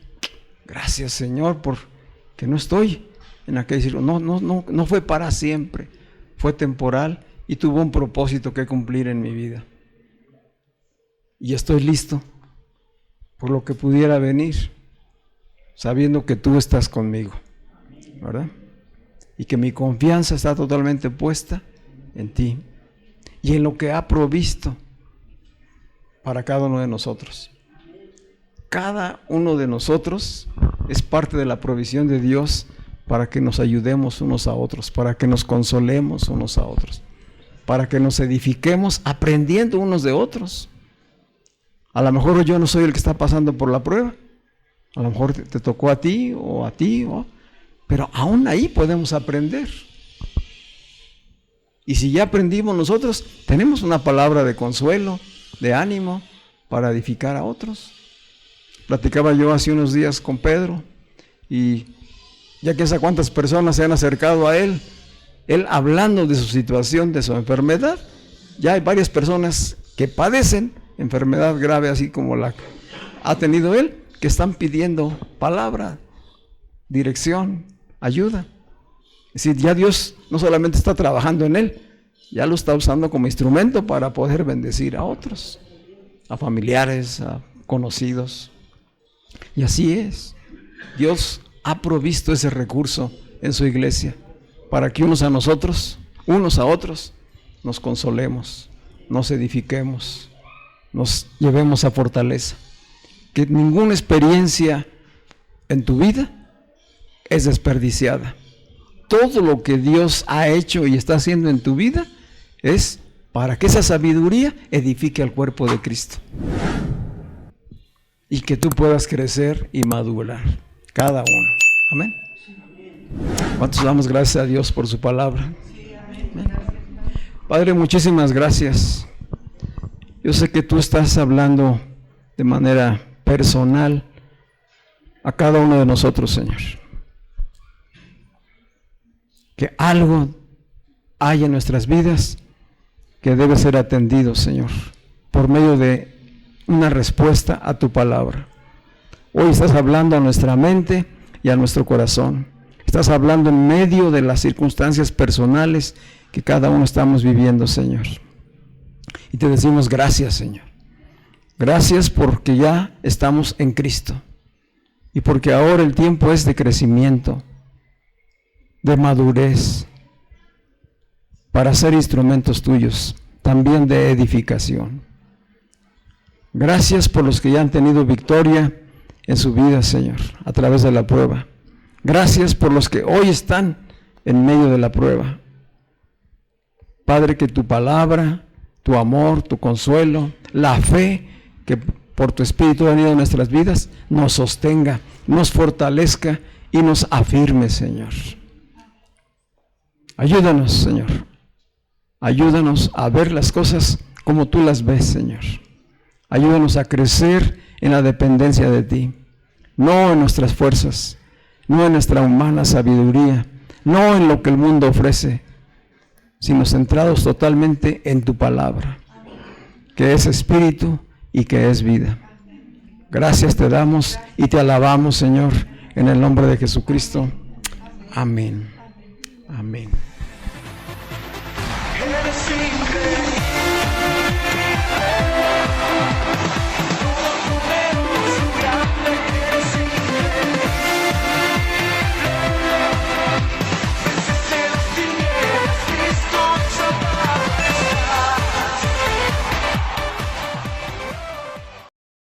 gracias, Señor, porque no estoy en aquel círculo. No fue para siempre, fue temporal y tuvo un propósito que cumplir en mi vida. Y estoy listo por lo que pudiera venir, sabiendo que tú estás conmigo, ¿verdad? Y que mi confianza está totalmente puesta en ti y en lo que ha provisto para cada uno de nosotros. Cada uno de nosotros es parte de la provisión de Dios para que nos ayudemos unos a otros, para que nos consolemos unos a otros, para que nos edifiquemos aprendiendo unos de otros. A lo mejor yo no soy el que está pasando por la prueba, a lo mejor te tocó a ti, pero aún ahí podemos aprender. Y si ya aprendimos nosotros, tenemos una palabra de consuelo, de ánimo, para edificar a otros. Platicaba yo hace unos días con Pedro, y ya que sé cuántas personas se han acercado a él hablando de su situación, de su enfermedad. Ya hay varias personas que padecen enfermedad grave, así como la ha tenido él, que están pidiendo palabra, dirección, ayuda. Es decir, ya Dios no solamente está trabajando en él, ya lo está usando como instrumento para poder bendecir a otros, a familiares, a conocidos. Y así es. Dios ha provisto ese recurso en su iglesia para que unos a otros, nos consolemos, nos edifiquemos, nos llevemos a fortaleza. Que ninguna experiencia en tu vida es desperdiciada. Todo lo que Dios ha hecho y está haciendo en tu vida es para que esa sabiduría edifique al cuerpo de Cristo y que tú puedas crecer y madurar, cada uno. Amén. ¿Cuántos damos gracias a Dios por su palabra? Amén. Padre, muchísimas gracias. Yo sé que tú estás hablando de manera personal a cada uno de nosotros, Señor. Que algo hay en nuestras vidas que debe ser atendido, Señor, por medio de una respuesta a tu palabra. Hoy estás hablando a nuestra mente y a nuestro corazón. Estás hablando en medio de las circunstancias personales que cada uno estamos viviendo, Señor. Y te decimos gracias, Señor. Gracias porque ya estamos en Cristo. y porque ahora el tiempo es de crecimiento, de madurez, para ser instrumentos tuyos, también de edificación. Gracias por los que ya han tenido victoria en su vida, Señor, a través de la prueba. Gracias por los que hoy están en medio de la prueba. Padre, que tu palabra, tu amor, tu consuelo, la fe que por tu Espíritu ha venido a nuestras vidas, nos sostenga, nos fortalezca y nos afirme, Señor. Ayúdanos, Señor. Ayúdanos a ver las cosas como tú las ves, Señor. Ayúdanos a crecer en la dependencia de ti, no en nuestras fuerzas, no en nuestra humana sabiduría, no en lo que el mundo ofrece, sino centrados totalmente en tu palabra, que es espíritu y que es vida. Gracias te damos y te alabamos, Señor, en el nombre de Jesucristo. Amén. Amén. Eres increíble.